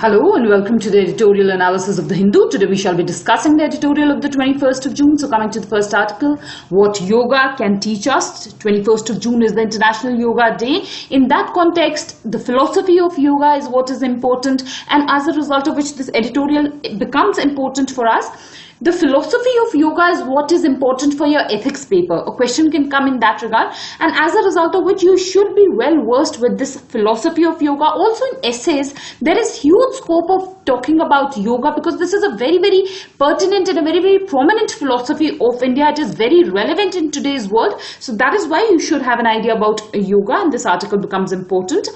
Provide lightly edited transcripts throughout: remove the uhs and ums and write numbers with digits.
Hello and welcome to the editorial analysis of the Hindu. Today we shall be discussing the editorial of the 21st of June. So coming to the first article, what yoga can teach us. 21st of June is the International Yoga Day. In that context, the philosophy of yoga is what is important, and as a result of which this editorial becomes important for us. The philosophy of yoga is what is important for your ethics paper. A question can come in that regard, and as a result of which you should be well versed with this philosophy of yoga. Also in essays, there is huge scope of talking about yoga because this is a very pertinent and a very prominent philosophy of India. It is very relevant in today's world. So that is why you should have an idea about yoga, and this article becomes important.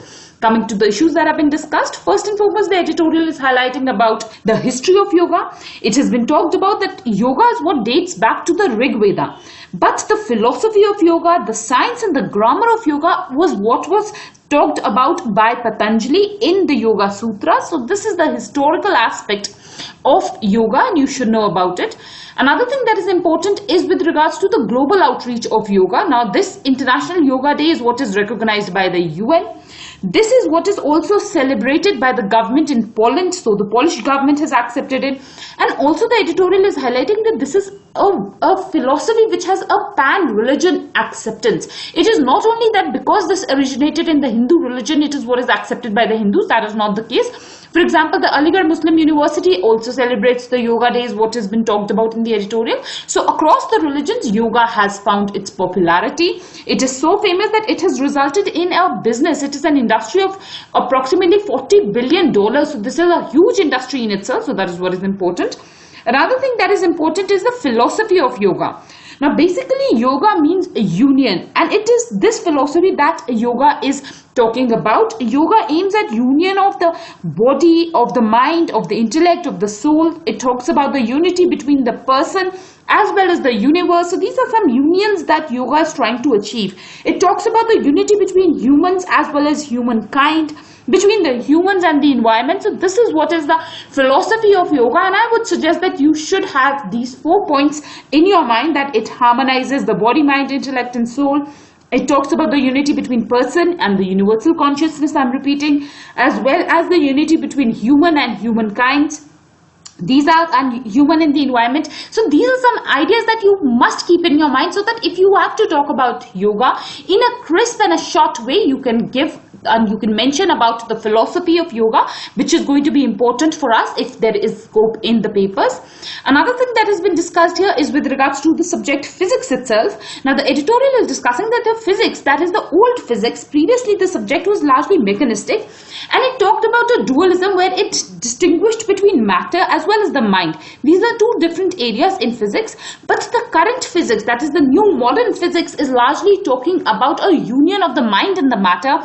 Coming to the issues that have been discussed, first and foremost, the editorial is highlighting about the history of yoga. It has been talked about that yoga is what dates back to the Rig Veda. But the philosophy of yoga, the science and the grammar of yoga was what was talked about by Patanjali in the Yoga Sutra. So this is the historical aspect of yoga and you should know about it. Another thing that is important is with regards to the global outreach of yoga. Now this International Yoga Day is what is recognized by the UN. This is what is also celebrated by the government in Poland. So the Polish government has accepted it. And also the editorial is highlighting that this is a philosophy which has a pan-religion acceptance. It is not only that because this originated in the Hindu religion, it is what is accepted by the Hindus. That is not the case. For example, the Aligarh Muslim University also celebrates the Yoga Days, what has been talked about in the editorial. So across the religions, yoga has found its popularity. It is so famous that it has resulted in a business. It is an industry of approximately $40 billion. So this is a huge industry in itself. So that is what is important. Another thing that is important is the philosophy of yoga. Now basically yoga means a union, and it is this philosophy that yoga is talking about. Yoga aims at union of the body, of the mind, of the intellect, of the soul. It talks about the unity between the person as well as the universe. So these are some unions that yoga is trying to achieve. It talks about the unity between humans as well as humankind, between the humans and the environment. So this is what is the philosophy of yoga, and I would suggest that you should have these 4 points in your mind, that it harmonizes the body, mind, intellect and soul. It talks about the unity between person and the universal consciousness, I'm repeating, as well as the unity between human and humankind. These are human in the environment. So these are some ideas that you must keep in your mind, so that if you have to talk about yoga in a crisp and a short way, you can give and you can mention about the philosophy of yoga, which is going to be important for us if there is scope in the papers. Another thing that has been discussed here is with regards to the subject physics itself. Now the editorial is discussing that the physics, that is the old physics, previously the subject was largely mechanistic, and it talked about a dualism where it distinguished between matter as well as the mind. These are two different areas in physics, but the current physics, that is the new modern physics, is largely talking about a union of the mind and the matter.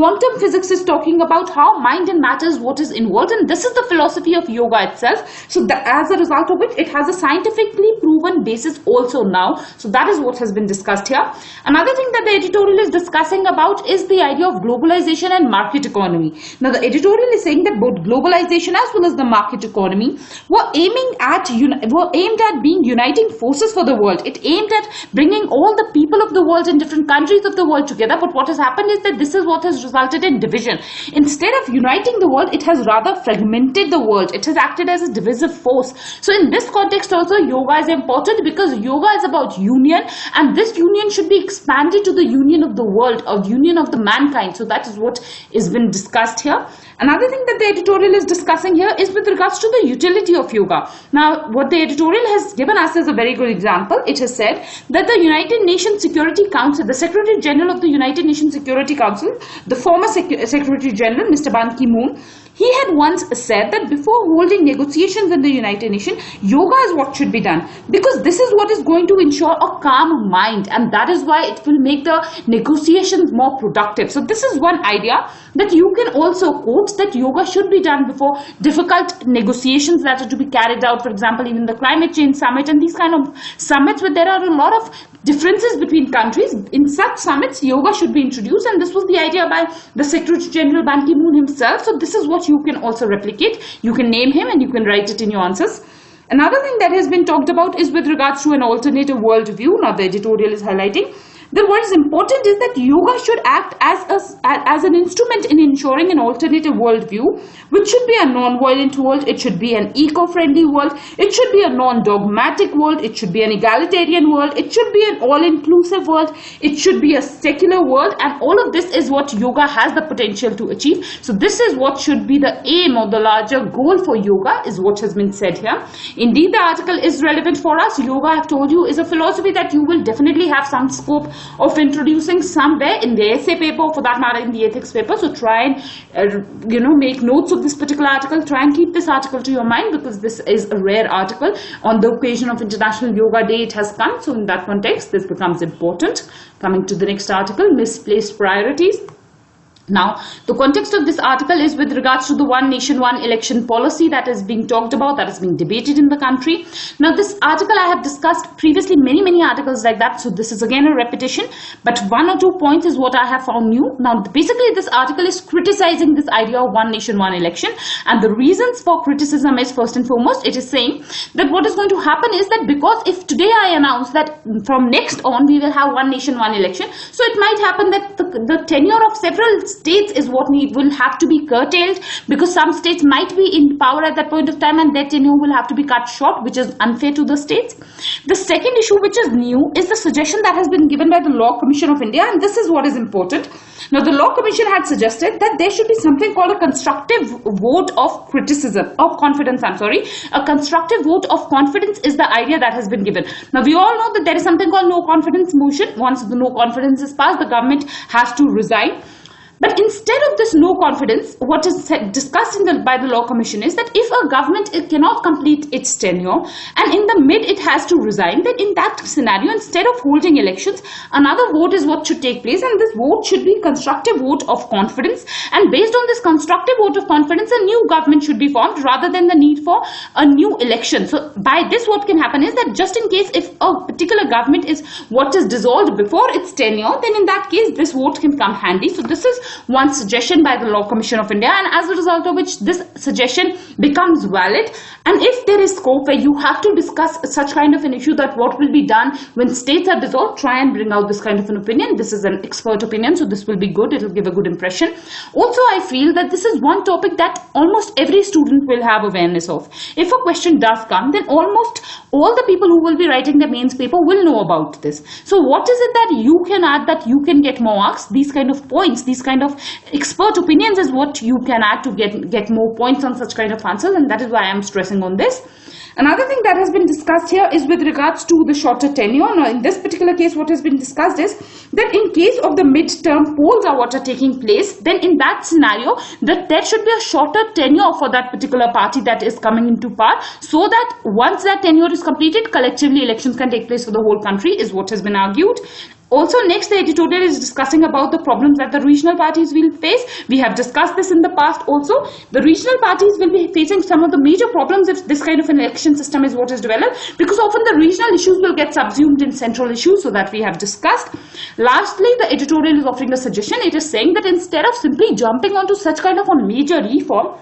Quantum physics is talking about how mind and matter is what is involved, and this is the philosophy of yoga itself. So as a result of which it has a scientifically proven basis also now. So that is what has been discussed here. Another thing that the editorial is discussing about is the idea of globalization and market economy. Now the editorial is saying that both globalization as well as the market economy were aimed at being uniting forces for the world. It aimed at bringing all the people of the world in different countries of the world together. But what has happened is that this is what has resulted in division. Instead of uniting the world, it has rather fragmented the world. It has acted as a divisive force. So in this context also, yoga is important because yoga is about union, and this union should be expanded to the union of the world, or union of the mankind. So that is what is been discussed here. Another thing that the editorial is discussing here is with regards to the utility of yoga. Now what the editorial has given us is a very good example. It has said that the United Nations Security Council, the Secretary General of the United Nations Security Council, the former Secretary General, Mr. Ban Ki-moon, he had once said that before holding negotiations in the United Nations, yoga is what should be done, because this is what is going to ensure a calm mind, and that is why it will make the negotiations more productive. So this is one idea that you can also quote, that yoga should be done before difficult negotiations that are to be carried out. For example, even the climate change summit and these kind of summits where there are a lot of differences between countries. In such summits, yoga should be introduced, and this was the idea by the Secretary General Ban Ki-moon himself. So this is what you can also replicate. You can name him and you can write it in your answers. Another thing that has been talked about is with regards to an alternative world view. Now the editorial is highlighting then what is important is that yoga should act as an instrument in ensuring an alternative worldview, which should be a non-violent world, it should be an eco-friendly world, it should be a non-dogmatic world, it should be an egalitarian world, it should be an all-inclusive world, it should be a secular world, and all of this is what yoga has the potential to achieve. So this is what should be the aim or the larger goal for yoga, is what has been said here. Indeed, the article is relevant for us. Yoga, I have told you, is a philosophy that you will definitely have some scope of introducing somewhere in the essay paper, or for that matter in the ethics paper. So try and make notes of this particular article. Try and keep this article to your mind, because this is a rare article. On the occasion of International Yoga Day it has come, so in that context this becomes important. Coming to the next article, misplaced priorities. Now, the context of this article is with regards to the one nation, one election policy that is being talked about, that is being debated in the country. Now, this article I have discussed previously, many articles like that, so this is again a repetition, but one or two points is what I have found new. Now, basically this article is criticizing this idea of one nation, one election, and the reasons for criticism is, first and foremost, it is saying that what is going to happen is that because if today I announce that from next on we will have one nation, one election, so it might happen that the tenure of several states is what will have to be curtailed, because some states might be in power at that point of time and their tenure will have to be cut short, which is unfair to the states. The second issue, which is new, is the suggestion that has been given by the Law Commission of India, and this is what is important. Now, the Law Commission had suggested that there should be something called a constructive vote of confidence. A constructive vote of confidence is the idea that has been given. Now, we all know that there is something called no confidence motion. Once the no confidence is passed, the government has to resign. But instead of this no confidence, what is discussed by the Law Commission is that if a government cannot complete its tenure and in the mid it has to resign, then in that scenario, instead of holding elections, another vote is what should take place, and this vote should be constructive vote of confidence, and based on this constructive vote of confidence, a new government should be formed rather than the need for a new election. So by this, what can happen is that just in case if a particular government is what is dissolved before its tenure, then in that case this vote can come handy. So this is one suggestion by the Law Commission of India, and as a result of which this suggestion becomes valid. And if there is scope where you have to discuss such kind of an issue, that what will be done when states are dissolved, try and bring out this kind of an opinion. This is an expert opinion, so this will be good. It will give a good impression. Also, I feel that this is one topic that almost every student will have awareness of. If a question does come, then almost all the people who will be writing the mains paper will know about this. So what is it that you can add that you can get more marks? These kind of points, these kind of expert opinions is what you can add to get more points on such kind of answers, and that is why I am stressing on this. Another thing that has been discussed here is with regards to the shorter tenure. Now, in this particular case, what has been discussed is that in case of the mid-term polls are what are taking place, then in that scenario, that there should be a shorter tenure for that particular party that is coming into power, so that once that tenure is completed, collectively elections can take place for the whole country, is what has been argued. Also, next, the editorial is discussing about the problems that the regional parties will face. We have discussed this in the past also. The regional parties will be facing some of the major problems if this kind of an election system is what is developed, because often the regional issues will get subsumed in central issues, so that we have discussed. Lastly, the editorial is offering a suggestion. It is saying that instead of simply jumping onto such kind of a major reform,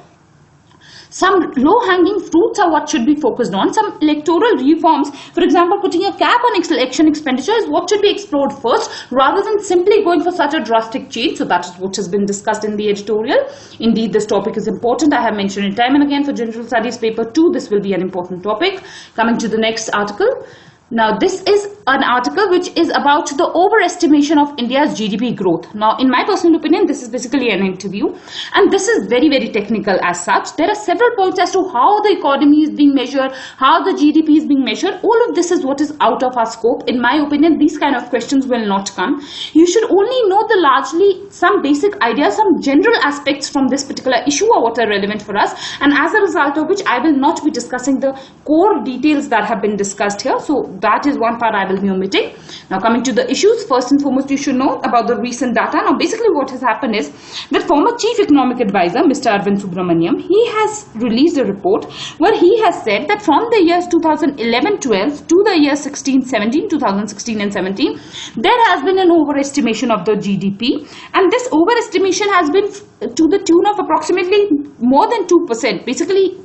some low-hanging fruits are what should be focused on. Some electoral reforms, for example, putting a cap on election expenditure is what should be explored first, rather than simply going for such a drastic change. So that is what has been discussed in the editorial. Indeed, this topic is important. I have mentioned it time and again for General Studies Paper 2. This will be an important topic. Coming to the next article. Now, this is an article which is about the overestimation of India's GDP growth. Now, in my personal opinion, this is basically an interview, and this is very technical as such. There are several points as to how the economy is being measured, how the GDP is being measured. All of this is what is out of our scope. In my opinion, these kind of questions will not come. You should only know the largely some basic ideas, some general aspects from this particular issue are what are relevant for us, and as a result of which I will not be discussing the core details that have been discussed here. So that is one part I will be omitting. Now, coming to the issues, first and foremost, you should know about the recent data. Now, basically what has happened is that former Chief Economic Advisor, Mr. Arvind Subramaniam, he has released a report where he has said that from the years 2011-12 to the years 2016 and 17, there has been an overestimation of the GDP, and this overestimation has been to the tune of approximately more than 2%. Basically,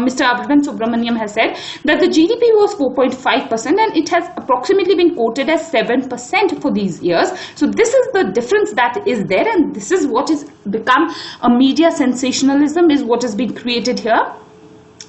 Mr. Arvind Subramaniam has said that the GDP was 4.5% and it has approximately approximately been quoted as 7% for these years. So this is the difference that is there, and this is what is become a media sensationalism, is what has been created here.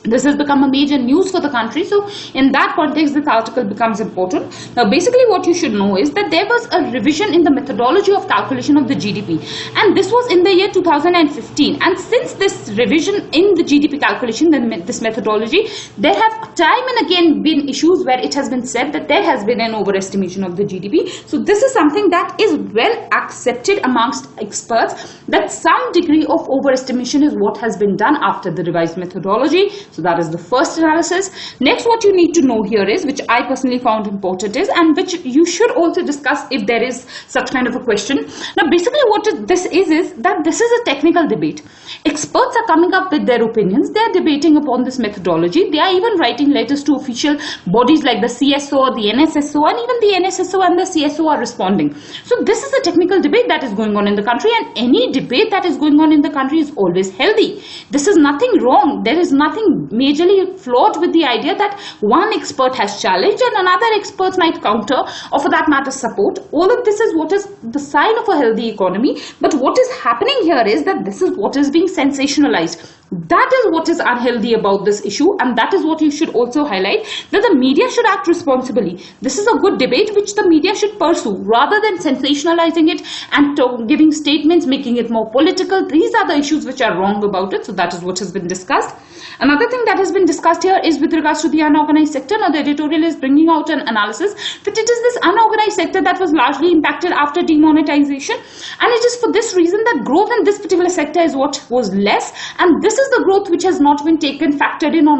This has become a major news for the country. So in that context, this article becomes important. Now basically what you should know is that there was a revision in the methodology of calculation of the GDP, and this was in the year 2015. And since this revision in the GDP calculation, this methodology, there have time and again been issues where it has been said that there has been an overestimation of the GDP. So this is something that is well accepted amongst experts, that some degree of overestimation is what has been done after the revised methodology. So that is the first analysis. Next, what you need to know here is, which I personally found important is, and which you should also discuss if there is such kind of a question. Now basically what this is that this is a technical debate. Experts are coming up with their opinions. They are debating upon this methodology. They are even writing letters to official bodies like the CSO, the NSSO, and even the NSSO and the CSO are responding. So this is a technical debate that is going on in the country, and any debate that is going on in the country is always healthy. This is nothing wrong. There is nothing majorly flawed with the idea that one expert has challenged and another expert might counter, or for that matter support. All of this is what is the sign of a healthy economy. But what is happening here is that this is what is being sensationalized. That is what is unhealthy about this issue, and that is what you should also highlight, that the media should act responsibly. This is a good debate which the media should pursue, rather than sensationalizing it and giving statements, making it more political. These are the issues which are wrong about it. So that is what has been discussed. Another thing that has been discussed here is with regards to the unorganized sector. Now the editorial is bringing out an analysis that it is this unorganized sector that was largely impacted after demonetization, and it is for this reason that growth in this particular sector is what was less, and this is the growth which has not been factored in, or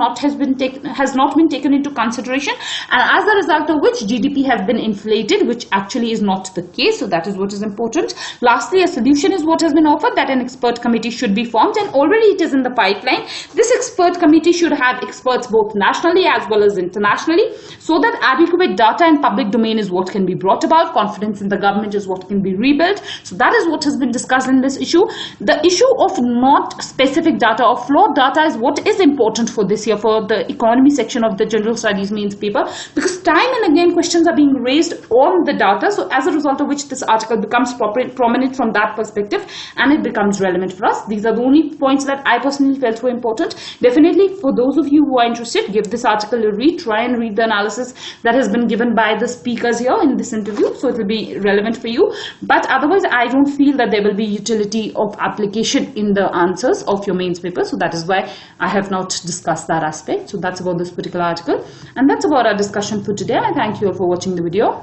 has not been taken into consideration, and as a result of which GDP has been inflated, which actually is not the case. So that is what is important. Lastly, a solution is what has been offered, that an expert committee should be formed, and already it is in the pipeline. This expert committee should have experts both nationally as well as internationally, so that adequate data and public domain is what can be brought about. Confidence in the government is what can be rebuilt. So that is what has been discussed in this issue. The issue of not specific data or flawed data is what is important for this year, for the economy section of the general studies mains paper, because time and again questions are being raised on the data. So as a result of which this article becomes prominent from that perspective, and it becomes relevant for us. These are the only points that I personally felt were important. Definitely for those of you who are interested, give this article a read. Try and read the analysis that has been given by the speakers here in this interview, so it will be relevant for you. But otherwise I don't feel that there will be utility of application in the answers of your mains paper. So that is why I have not discussed that aspect. So that's about this particular article, and that's about our discussion for today. I thank you all for watching the video.